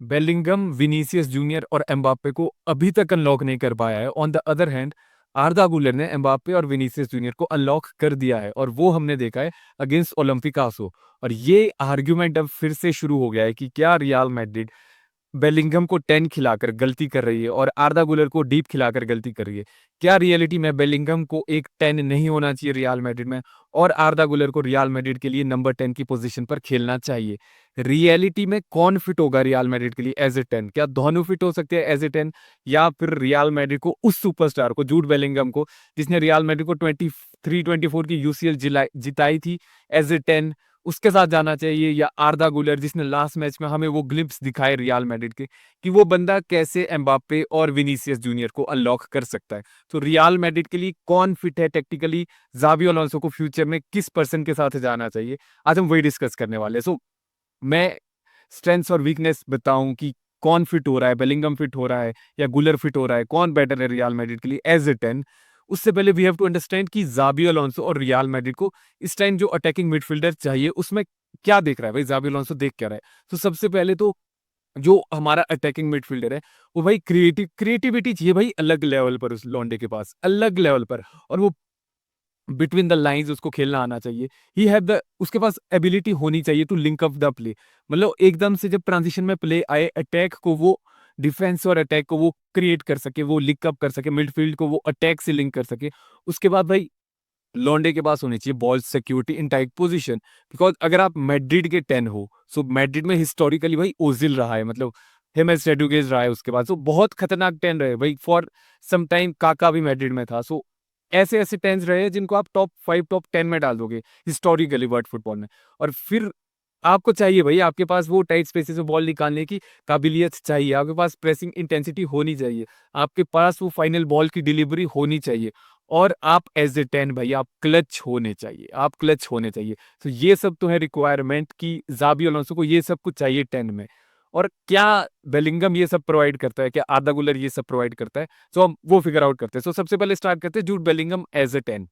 Bellingham, Vinicius junior और Mbappe को अभी तक अनलॉक नहीं कर पाया है। ऑन द अदर हैंड आर्दा गुलर ने एम्बाप्पे और विनीसियस जूनियर को अनलॉक कर दिया है, और वो हमने देखा है अगेंस्ट ओलंपिकासो। और ये आर्ग्यूमेंट अब फिर से शुरू हो गया है कि क्या रियल मैड्रिड बेलिंगम को 10 खिलाकर गलती कर रही है और आर्दा गुलर को डीप खिलाकर गलती कर रही है। क्या रियलिटी में बेलिंगम को एक 10 नहीं होना चाहिए रियल मैड्रिड में, और आर्दा गुलर को रियल मैड्रिड के लिए नंबर 10 की पोजीशन पर खेलना चाहिए? रियलिटी में कौन फिट होगा रियल मैड्रिड के लिए एज ए 10? क्या दोनों फिट हो सकते हैं एज ए 10, या फिर रियल मैड्रिड को उस सुपरस्टार को, जूड बेलिंगम को, जिसने रियल मैड्रिड को 23-24 की यूसीएल जिताई थी, एज ए 10 उसके साथ जाना चाहिए, या आर्दा गुलर जिसने लास्ट मैच में हमें वो ग्लिम्स दिखाए रियल मैड्रिड के कि वो बंदा कैसे एम्बाप्पे और विनीसियस जूनियर को अनलॉक कर सकता है? तो रियल मैड्रिड के लिए कौन फिट है टेक्टिकली? जावी अलोंसो को फ्यूचर में किस पर्सन के साथ जाना चाहिए? आज हम वही डिस्कस करने वाले हैं। सो मैं स्ट्रेंथ्स और वीकनेस बताऊं कि कौन फिट हो रहा है, बेलिंगम फिट हो रहा है या गुलर फिट हो रहा है, कौन बेटर है रियल मैड्रिड के लिए एज ए 10। उससे पहले वी हैव टू अंडरस्टैंड कि जाबी अलोंसो और रियल मैड्रिड को इस टाइम जो अटैकिंग मिडफील्डर चाहिए उसमें क्या देख रहा है भाई, जाबी अलोंसो देख क्या रहा है? तो सबसे पहले तो जो हमारा अटैकिंग मिडफील्डर है वो भाई क्रिएटिविटी चाहिए भाई, अलग लेवल पर, उस लौंडे के पास अलग लेवल पर। और वो बिटवीन द लाइंस उसको खेलना आना चाहिए। ही हैव द उसके पास एबिलिटी होनी चाहिए to link up the play. मतलब एकदम से जब ट्रांजिशन में प्ले आए, अटैक को वो, डिफेंस और अटैक को वो क्रिएट कर सके, वो लिंक अप कर सके, मिडफील्ड को वो अटैक से लिंक कर सके। उसके बाद भाई लॉन्डे के पास होनी चाहिए ball security in tight position. Because अगर आप मैड्रिड के 10 हो, सो मैड्रिड में हिस्टोरिकली भाई ओजिल रहा है, मतलब हेमेस रोड्रिगेज रहा है उसके बाद, सो बहुत खतरनाक 10 रहे भाई। फॉर सम टाइम काका भी मैड्रिड में था। सो ऐसे ऐसे 10 रहे हैं जिनको आप टॉप 5 टॉप 10 में डाल दोगे हिस्टोरिकली वर्ल्ड फुटबॉल में। और फिर आपको चाहिए भाई, आपके पास वो टाइट स्पेसेस में बॉल निकालने की काबिलियत चाहिए, आपके पास प्रेसिंग इंटेंसिटी होनी चाहिए, आपके पास वो फाइनल बॉल की डिलीवरी होनी चाहिए, और आप एज ए 10 भाई आप क्लच होने चाहिए, आप क्लच होने चाहिए। तो ये सब तो है रिक्वायरमेंट कि जाबी अलोंसो को ये सब कुछ चाहिए 10 में। और क्या बेलिंगम ये सब प्रोवाइड करता है? क्या आर्दा गुलर ये सब प्रोवाइड करता है? सो हम वो फिगर आउट करते हैं। सो सबसे पहले स्टार्ट करते हैं जूड बेलिंगम एज ए 10।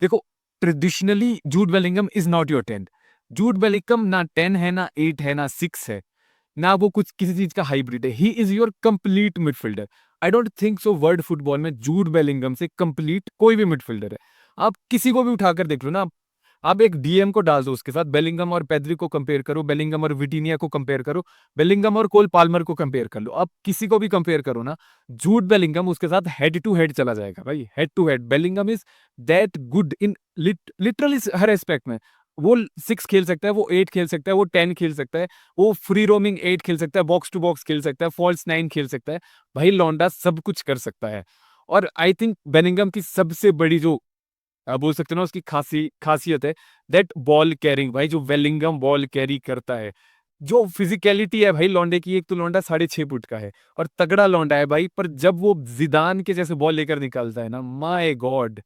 देखो, traditionally Jude Bellingham is not your 10। Jude Bellingham ना 10 है, ना 8 है, ना 6 है, ना वो कुछ किसी चीज का हाइब्रिड है। He is your complete midfielder. I don't think so world football में जूड बेलिंगम से कंप्लीट कोई भी मिडफील्डर है। आप किसी को भी उठाकर देख लो ना, आप एक डीएम को डाल दो उसके साथ, बेलिंगम और पेद्री को कंपेयर करो, बेलिंगम और विटीनिया को कंपेयर करो, बेलिंगम और कोल पाल्मर को कंपेयर कर लो, आप किसी को भी कंपेयर करो ना, जूड बेलिंगम उसके साथ हेड टू हेड चला जाएगा भाई, head to head. Bellingham is that good in literally हर एस्पेक्ट में। वो 6 खेल सकता है, वो 8 खेल सकता है, वो 10 खेल सकता है, वो फ्री रोमिंग 8 खेल सकता है, बॉक्स टू बॉक्स खेल सकता है, फॉल्स 9 खेल सकता है। भाई लौंडा सब कुछ कर सकता है। और आई थिंक बेलिंगम की सबसे बड़ी जो आप बोल सकते हो ना उसकी खासियत है, दैट बॉल कैरिंग। भाई जो वेलिंगम बॉल कैरी करता है, जो फिजिकलिटी है भाई लौंडे की, एक तो लौंडा 6.5 फुट का है और तगड़ा लौंडा है भाई, पर जब वो जिदान के जैसे बॉल लेकर निकलता है ना, माय गॉड,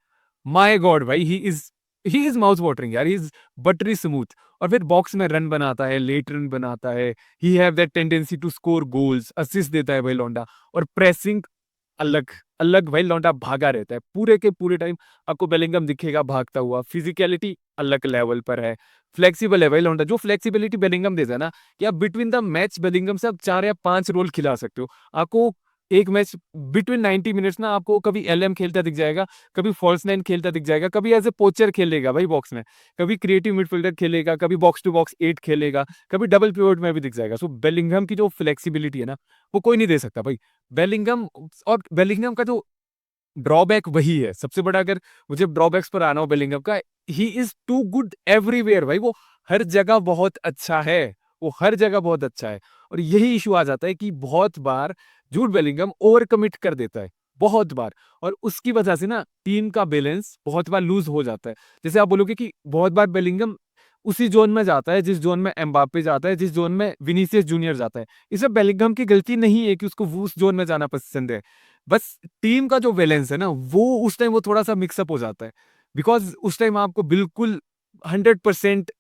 माय गॉड भाई, ही इज माउथ वाटरिंग यार, ही इज बटरी स्मूथ। और फिर बॉक्स में रन बनाता है, लेट रन बनाता है, he have that tendency to score goals, assist देता है भाई लौंडा। और प्रेसिंग अलग अलग भाई, लौंडा भागा रहता है पूरे के पूरे टाइम, आपको बेलिंगम दिखेगा भागता हुआ। फिजिकलिटी अलग लेवल पर है, फ्लेक्सिबल है भाई लौंडा। जो फ्लेक्सिबिलिटी बेलिंगम देता है ना, कि आप बिटवीन द मैच बेलिंगम से आप 4 या 5 रोल खिला सकते हो। आपको एक मैच बिटवीन 90 मिनट्स ना, आपको कभी एलएम खेलता दिख जाएगा, कभी फॉल्स 9 खेलता दिख जाएगा, कभी एज ए पोचर खेलेगा भाई बॉक्स में, कभी क्रिएटिव मिडफील्डर खेलेगा, कभी बॉक्स टू बॉक्स 8 खेलेगा, कभी डबल पिवट में भी दिख जाएगा। सो बेलिंगम की जो फ्लेक्सिबिलिटी है ना, वो कोई नहीं दे सकता भाई। बेलिंगम, और बेलिंगम का जो ड्रॉबैक वही है सबसे बड़ा, अगर मुझे ड्रॉबैक्स पर आना हो बेलिंगम का, he is too good everywhere भाई। वो हर जगह बहुत अच्छा है, वो हर जगह बहुत अच्छा है। और यही इशू आ जाता है कि बहुत बार जूड बेलिंगम ओवर कमिट कर देता है, बहुत बार, और उसकी वजह से ना टीम का बैलेंस बहुत बार लूज हो जाता है। जैसे आप बोलोगे कि बहुत बार बेलिंगम उसी जोन में जाता है जिस जोन में एम्बापे जाता है, जिस जोन में विनीसियस जूनियर जाता है। इसमें बेलिंगम की गलती नहीं है कि उसको वो उस जोन में जाना पसंद है, बस टीम का जो बैलेंस है ना, वो उस टाइम वो थोड़ा सा मिक्सअप हो जाता है। बिकॉज उस टाइम आपको बिल्कुल 100%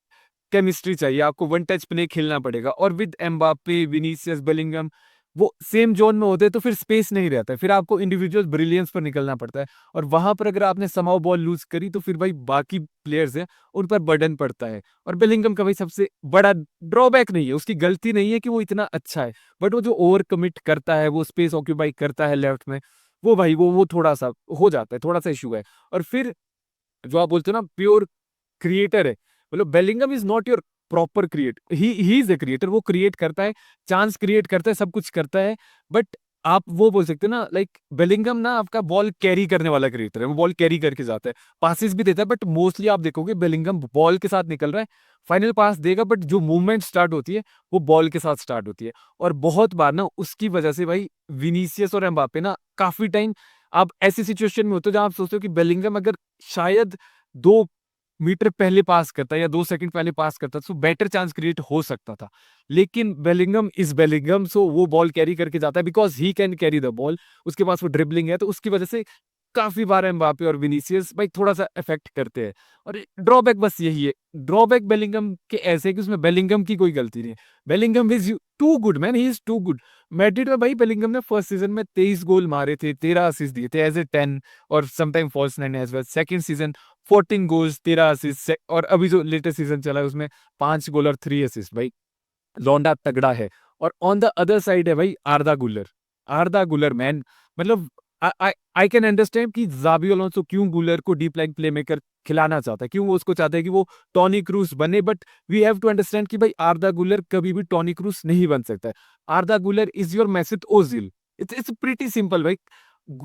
केमिस्ट्री चाहिए, आपको वन टच प्ले खेलना पड़ेगा। और विद एम्बापे, विनीसियस, बेलिंगम, वो सेम जोन में होते हैं तो फिर स्पेस नहीं रहता है, फिर आपको इंडिविजुअल ब्रिलियंस पर निकलना पड़ता है। और वहां पर अगर आपने समाउ बॉल लूज करी तो फिर भाई बाकी प्लेयर्स हैं उन पर बर्डन पड़ता है। और बेलिंगम का भाई सबसे बड़ा ड्रॉबैक नहीं है, उसकी गलती नहीं है कि वो इतना अच्छा है, बट वो जो ओवर कमिट करता है, वो स्पेस ऑक्यूपाई करता है लेफ्ट में, वो भाई वो थोड़ा सा हो जाता है, थोड़ा सा इशू है। और फिर जो आप बोलते हो ना प्योर क्रिएटर है, मतलब Bellingham is not your proper create, he is a creator, वो क्रिएट करता है, चांस क्रिएट करता है, सब कुछ करता है। बट आप वो बोल सकते हो ना, लाइक बेलिंगम ना आपका बॉल कैरी करने वाला क्रिएटर है, वो बॉल कैरी करके जाता है, पासिस भी देता है, बट मोस्टली आप देखोगे बेलिंगम बॉल के साथ निकल रहा है, फाइनल पास देगा, बट जो मूवमेंट स्टार्ट होती है वो बॉल के साथ स्टार्ट होती है। और बहुत बार ना उसकी वजह से भाई विनीसियस और एम्बापे ना काफी टाइम आप ऐसी सिचुएशन में होते हो जहां आप सोचते हो कि बेलिंगम अगर शायद 2 मीटर पहले पास करता या 2 सेकंड पहले पास करता तो बेटर चांस क्रिएट हो सकता था। लेकिन बेलिंगम इज बेलिंगम, सो वो बॉल कैरी करके जाता है because he can carry the ball, उसके पास वो ड्रिबलिंग है, तो उसकी वजह से काफी बार एम्बापे और विनीसियस भाई थोड़ा सा इफेक्ट करते हैं। और ड्रॉबैक बस यही है, ड्रॉबैक बेलिंगम के ऐसे है कि उसमें बेलिंगम की कोई गलती नहीं है। Bellingham is too good man, he is too good. Madrid में भाई बेलिंगम ने फर्स्ट सीजन में 23 गोल मारे थे, 13 असिस्ट दिए थे एज ए 10 और sometime falls 9 as well. Second season 14 goals 13 assist, और अभी जो लेटेस्ट सीजन चला है उसमें 5 गोल और 3 असिस्ट। भाई लौंडा तगड़ा है। और ऑन द अदर साइड है भाई आर्दा गुलर, आर्दा गुलर मैन, मतलब आई कैन अंडरस्टैंड कि जाबी अलोंसो क्यों गुलर को डीप लाइन प्ले मेकर खिलाना चाहता है, क्यों वो उसको चाहता है कि वो टॉनी क्रूस बने, but we have to understand कि भाई आर्दा गुलर कभी भी टॉनी क्रूस नहीं बन सकता है। आर्दा गुलर is your message Ozil, it's pretty simple भाई।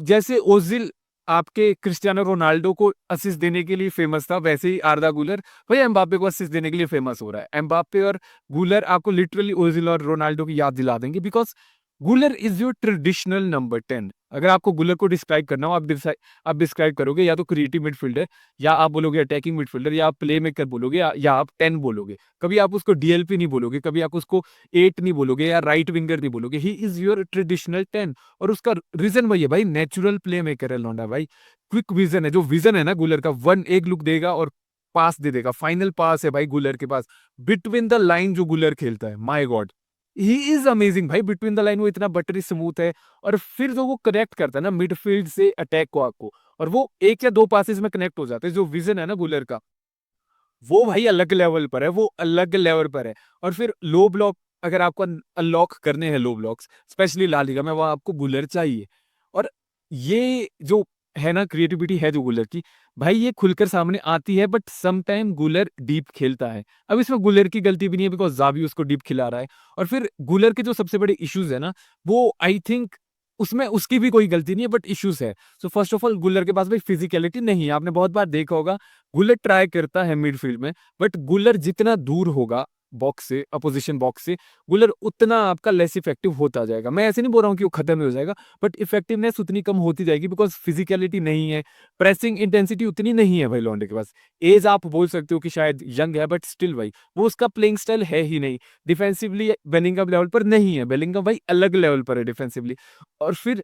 जैसे ओजिल आपके क्रिस्टियानो रोनाल्डो को असिस्ट देने के लिए फेमस था, वैसे ही आर्दा गुलर भाई एम्बापे को असिस्ट देने के लिए फेमस हो रहा है। एम्बापे और गुलर आपको लिटरली ओजिल और रोनाल्डो की याद दिला देंगे, बिकॉज गुलर इज योर ट्रेडिशनल नंबर 10। अगर आपको गुलर को डिस्क्राइब करना हो, आप डिस्क्राइब करोगे या तो क्रिएटिव मिडफील्डर, या आप बोलोगे अटैकिंग मिडफील्डर, या आप प्ले मेकर बोलोगे, या आप 10 बोलोगे। कभी आप उसको डीएलपी नहीं बोलोगे, कभी आप उसको 8 नहीं बोलोगे, या राइट विंगर नहीं बोलोगे। He is your traditional 10। और उसका रीजन वही है भाई, नेचुरल प्ले मेकर है लौंडा भाई, क्विक विजन है। जो विजन है ना गुलर का, वन एक लुक देगा और पास दे देगा, फाइनल पास है भाई गुलर के पास, बिटवीन द लाइन जो गुलर खेलता है, my God he is amazing भाई। बिटवीन द लाइन वो इतना बटरी स्मूथ है, और फिर जो वो कनेक्ट करता है ना मिडफील्ड से अटैक को आपको, और वो एक या दो पासेस में कनेक्ट हो जाते हैं। जो विजन है ना गुलर का, वो भाई अलग लेवल पर है, वो अलग लेवल पर है। और फिर लो ब्लॉक अगर आपको अनलॉक करने हैं, लो ब्लॉक्स स्पेशली ला लीगा में, वहां आपको गुलर चाहिए। और ये जो है ना क्रिएटिविटी है जो गुलर की, भाई ये खुलकर सामने आती है, बट सम टाइम गुलर डीप खेलता है। अब इसमें गुलर की गलती भी नहीं है बिकॉज जावी उसको डीप खिला रहा है। और फिर गुलर के जो सबसे बड़े इश्यूज है ना, वो आई थिंक उसमें उसकी भी कोई गलती नहीं है, बट इश्यूज है। सो फर्स्ट ऑफ ऑल गुलर के पास भाई फिजिकलिटी नहीं है, आपने बहुत बार देखा होगा गुलर ट्राई करता है मिडफील्ड में, बट गुलर जितना दूर होगा बॉक्स से, अपोजिशन बॉक्स से, गुलर उतना आपका लेस इफेक्टिव होता जाएगा। मैं ऐसे नहीं बोल रहा हूँ कि वो खत्म ही हो जाएगा, बट इफेक्टिवनेस उतनी कम होती जाएगी बिकॉज फिजिकलिटी नहीं है, प्रेसिंग इंटेंसिटी उतनी नहीं है भाई लॉन्डे के पास। एज आप बोल सकते हो कि शायद यंग है, बट स्टिल भाई वो उसका प्लेइंग स्टाइल है ही नहीं। डिफेंसिवली बेलिंगम लेवल पर नहीं है, बेलिंगम भाई अलग लेवल पर है डिफेंसिवली। और फिर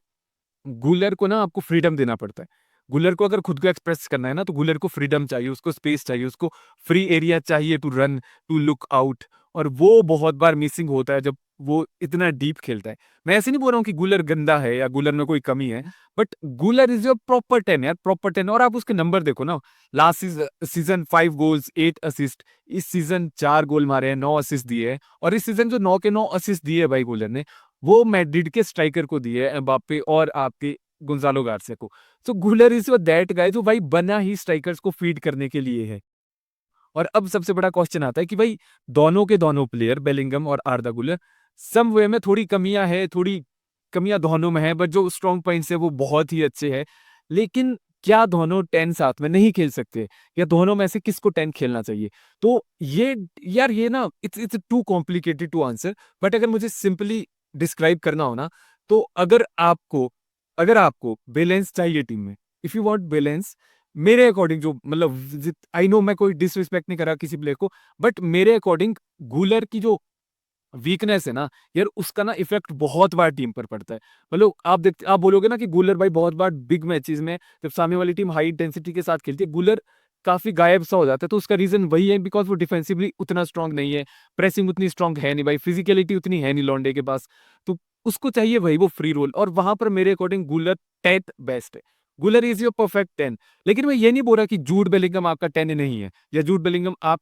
गुलर को ना आपको फ्रीडम देना पड़ता है। गुलर को अगर खुद को एक्सप्रेस करना है ना, तो गुलर को फ्रीडम चाहिए, उसको स्पेस चाहिए, उसको फ्री एरिया चाहिए to run, to look out. और वो बहुत बार मिसिंग होता है जब वो इतना डीप खेलता है। मैं ऐसे नहीं बोल रहा हूँ कि गुलर गंदा है या गुलर में कोई कमी है, बट गुलर इज योर प्रॉपर 10 यार, प्रॉपर 10। और आप उसके नंबर देखो ना, लास्ट सीजन 5 गोल्स 8 असिस्ट, इस सीजन 4 गोल मारे हैं, 9 असिस्ट दिए हैं। और इस सीजन जो 9 के 9 असिस्ट दिए है भाई गुलर ने, वो मैड्रिड के स्ट्राइकर को दिए है, एम्बापे और आपके गोंजालो गार्सिया को। सो गुलर इज दैट गाय जो भाई बना ही स्ट्राइकर्स को फीड करने के लिए है। और अब सबसे बड़ा क्वेश्चन आता है कि भाई दोनों के दोनों प्लेयर बेलिंगम और आर्दा गुलर सम वे में थोड़ी कमियां है, थोड़ी कमियां दोनों में है, बट जो स्ट्रॉन्ग पॉइंट्स है वो बहुत ही अच्छे हैं। लेकिन क्या दोनों 10 साथ में नहीं खेल सकते, या दोनों में से किसको 10 खेलना चाहिए? तो ये यार ये ना it's it's too complicated to answer. But अगर मुझे सिंपली डिस्क्राइब करना हो ना, तो अगर आपको बैलेंस चाहिए टीम में, इफ यू वांट बैलेंस, मेरे अकॉर्डिंग जो मतलब आई नो मैं कोई डिसरिस्पेक्ट नहीं कर रहा किसी प्लेयर को, बट मेरे अकॉर्डिंग गुलर की जो वीकनेस है ना यार, उसका ना इफेक्ट बहुत बार टीम पर पड़ता है। मतलब आप बोलोगे ना कि गुलर भाई बहुत बार बिग मैचेस में जब सामने वाली टीम हाई इंटेंसिटी के साथ खेलती है, गुलर काफी गायब सा हो जाता है। तो उसका रीजन वही है बिकॉज वो डिफेंसिवली उतना स्ट्रांग नहीं है, प्रेसिंग उतनी स्ट्रांग है नहीं भाई, फिजिकलिटी उतनी है नहीं लॉन्डे के पास। तो उसको चाहिए वही वो फ्री रोल, और वहां पर मेरे अकॉर्डिंग गुलर 10th बेस्ट है। गुलर इज योर परफेक्ट 10। लेकिन मैं ये नहीं बोल रहा कि जूड बेलिंगम आपका 10 नहीं है, या जूड बेलिंगम आप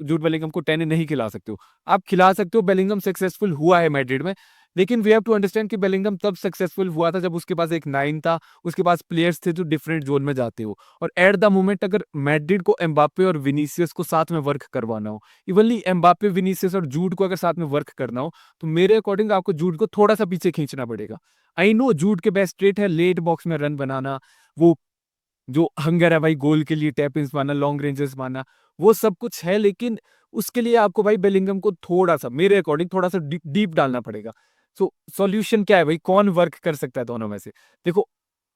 जूड बेलिंगम को 10 नहीं खिला सकते हो। आप खिला सकते हो, बेलिंगम सक्सेसफुल हुआ है मैड्रिड में। लेकिन वी हैव टू अंडरस्टैंड कि बेलिंगम तब सक्सेसफुल हुआ था जब उसके पास एक 9 था, उसके पास प्लेयर्स थे जो डिफरेंट जोन में जाते हो। और एट द मोमेंट अगर मैड्रिड को एम्बापे और विनीसियस को साथ में वर्क करवाना हो, इवनली एम्बापे, विनीसियस और जूड को अगर साथ में वर्क करना हो, तो मेरे अकॉर्डिंग आपको जूड को थोड़ा सा पीछे खींचना पड़ेगा। आई नो जूड के बेस्ट ट्रेट है लेट बॉक्स में रन बनाना, वो जो हंगर है भाई गोल के लिए, टैप इन्स मारना, लॉन्ग रेंजेस मारना, वो सब कुछ है। लेकिन उसके लिए आपको भाई बेलिंगम को थोड़ा सा, मेरे अकॉर्डिंग थोड़ा सा डीप डालना पड़ेगा। सो सॉल्यूशन क्या है भाई, कौन वर्क कर सकता है दोनों में से? देखो,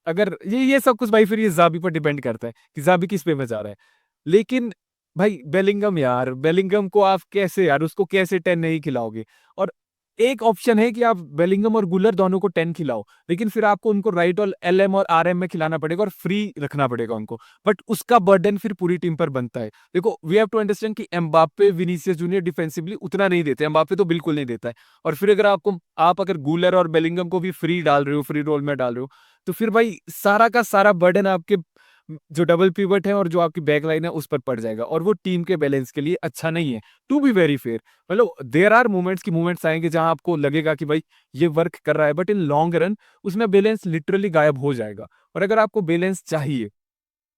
अगर ये सब कुछ भाई फिर ये ज़ाबी पर डिपेंड करता है कि ज़ाबी किस पे में जा रहा है। लेकिन भाई बेलिंगम यार, बेलिंगम को आप कैसे यार, उसको कैसे 10 नहीं खिलाओगे? और एक ऑप्शन है कि आप बेलिंगम और गुलर दोनों को 10 खिलाओ, लेकिन फिर आपको उनको राइट और एलएम और आरएम में खिलाना पड़ेगा और फ्री रखना पड़ेगा उनको। बट उसका बर्डन फिर पूरी टीम पर बनता है। देखो, वी हैव टू अंडरस्टैंड कि एम्बाप्पे, विनीसियस जूनियर डिफेंसिवली उतना नहीं देते, एम्बाप्पे तो बिल्कुल नहीं देता है। और फिर अगर आप अगर गुलर और बेलिंगम को भी फ्री डाल रहे हो, फ्री रोल में डाल रहे हो, तो फिर भाई सारा का सारा बर्डन आपके जो डबल पिवट है और जो आपकी बैक लाइन है उस पर पड़ जाएगा, और वो टीम के बैलेंस के लिए अच्छा नहीं है। टू बी वेरी फेयर, मतलब देयर आर मोमेंट्स आएंगे जहां आपको लगेगा कि भाई ये वर्क कर रहा है, बट इन लॉन्ग रन उसमें बैलेंस लिटरली गायब हो जाएगा। और अगर आपको बैलेंस चाहिए,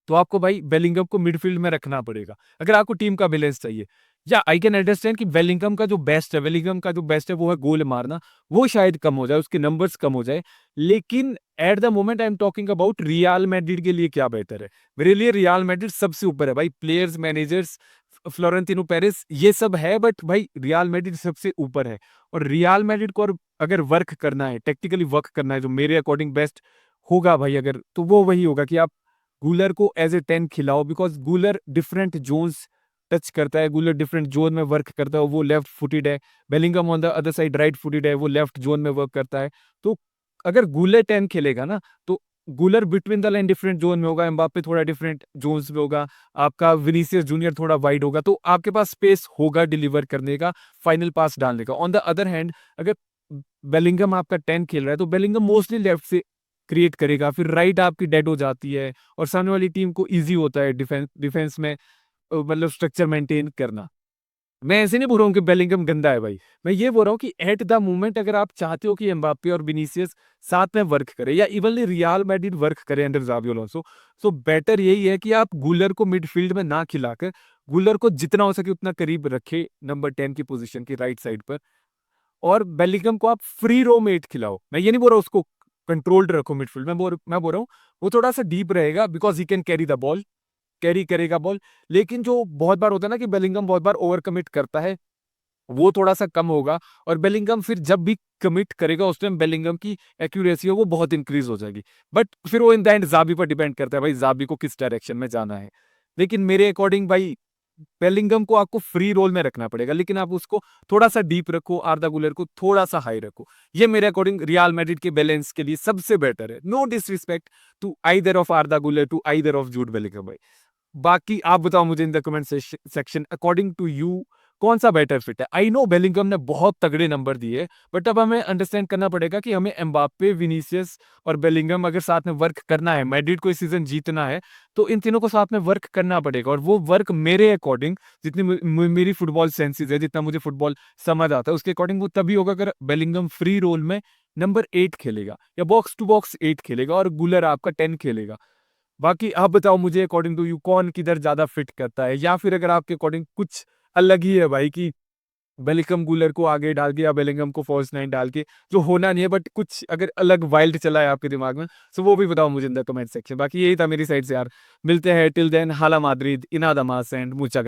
तो आपको भाई बेलिंगम को मिडफील्ड में रखना पड़ेगा, अगर आपको टीम का बैलेंस चाहिए। या आई कैन अंडरस्टैंड कि बेलिंगम का जो बेस्ट है, बेलिंगम का जो बेस्ट है वो है गोल मारना, वो शायद कम हो जाए, उसके नंबर्स कम हो जाए। लेकिन at the moment I am talking about real Madrid के लिए क्या बेहतर है। मेरे लिए रियल मैड्रिड सबसे ऊपर है भाई, प्लेयर्स, मैनेजर्स, फ्लोरेंटिनो पेरेस, ये सब है, बट भाई रियल मैड्रिड सबसे ऊपर है। और रियल मैड्रिड को अगर वर्क करना है, टेक्निकली वर्क करना है, जो मेरे अकॉर्डिंग बेस्ट होगा भाई अगर, तो वो वही होगा कि आप गूलर को एज ए 10 खिलाओ, because Gular different zones touch करता है, गूलर डिफरेंट जोन में वर्क करता है, वो लेफ्ट फुटेड है। Bellingham on the other side right footed है, वो लेफ्ट जोन में वर्क करता है। तो अगर गूलर 10 खेलेगा ना, तो Guler between the line different zone में होगा, एम्बापे थोड़ा डिफरेंट जोन्स में होगा, आपका विनीसियस जूनियर थोड़ा वाइड होगा, तो आपके पास स्पेस होगा डिलीवर करने का, फाइनल पास डालने का। ऑन द अदर हैंड, अगर बेलिंगम आपका 10 खेल रहा है, तो बेलिंगम मोस्टली लेफ्ट से क्रिएट करेगा, फिर राइट आपकी डेड हो जाती है, और सामने वाली टीम को ईज़ी होता है डिफेंस में मतलब स्ट्रक्चर मेंटेन करना। मैं ऐसे नहीं बोल रहा हूँ कि बेलिंगम गंदा है भाई, मैं ये बोल रहा हूँ कि एट द मोमेंट अगर आप चाहते हो कि एम्बाप्पे और विनीसियस साथ में वर्क करें, या इवनली रियल मैड्रिड वर्क करे अंडर ज़ाबी अलोंसो, सो बेटर यही है कि आप गूलर को मिडफील्ड में ना खिलाकर, गूलर को जितना हो सके उतना करीब रखे नंबर 10 की पोजीशन की राइट साइड पर, और बेलिंगम को आप फ्री रोमेट खिलाओ। मैं ये नहीं बोल रहा उसको कंट्रोल्ड रखो मिडफील्ड में, मैं बोल रहा हूँ वो थोड़ा सा डीप रहेगा, because he can carry the ball, carry करेगा बॉल। लेकिन जो बहुत बार होता है ना कि बेलिंगम बहुत बार ओवर कमिट करता है, वो थोड़ा सा कम होगा। और बेलिंगम फिर जब भी कमिट करेगा उस टाइम बेलिंगम की एक्यूरेसी है वो बहुत इंक्रीज हो जाएगी। बट फिर वो इन द एंड जाबी पर डिपेंड करता है भाई, जाबी को किस डायरेक्शन में जाना है। लेकिन मेरे अकॉर्डिंग भाई बेलिंगम को आपको फ्री रोल में रखना पड़ेगा, लेकिन आप उसको थोड़ा सा डीप रखो, आर्दा गुलर को थोड़ा सा हाई रखो। ये मेरे अकॉर्डिंग रियल मैड्रिड के बैलेंस के लिए सबसे बेटर है। No disrespect to either of Arda Guler, to either of Jude Bellingham भाई। बाकी आप बताओ मुझे in the comment section, according to you कौन सा बेटर फिट है? आई नो बेलिंगम ने बहुत तगड़े नंबर दिए, बट अब हमें अंडरस्टैंड करना पड़ेगा कि हमें एम्बाप्पे, विनीसियस और बेलिंगम अगर साथ में वर्क करना है, मैड्रिड को इस सीजन जीतना है, तो इन तीनों को साथ में वर्क करना पड़ेगा। और वो वर्क मेरे अकॉर्डिंग, जितनी मेरी फुटबॉल सेंसेस है, जितना मुझे फुटबॉल समझ आता है, उसके अकॉर्डिंग वो तभी होगा अगर बेलिंगम फ्री रोल में नंबर 8 खेलेगा, या बॉक्स टू बॉक्स 8 खेलेगा, और गुलर आपका 10 खेलेगा। बाकी आप बताओ मुझे अकॉर्डिंग टू यू कौन किधर ज्यादा फिट करता है, या फिर अगर आपके अकॉर्डिंग कुछ अलग ही है भाई कि बेलिंगम गुलर को आगे डाल के या बेलिंगम को फॉल्स नाइन डाल के, जो होना नहीं है, बट कुछ अगर अलग वाइल्ड चला है आपके दिमाग में, तो वो भी बताओ मुझे इन द कमेंट सेक्शन। बाकी यही था मेरी साइड से यार, मिलते हैं टिल देन, हाला माद्रिद, इनादा मास एंड मुचा।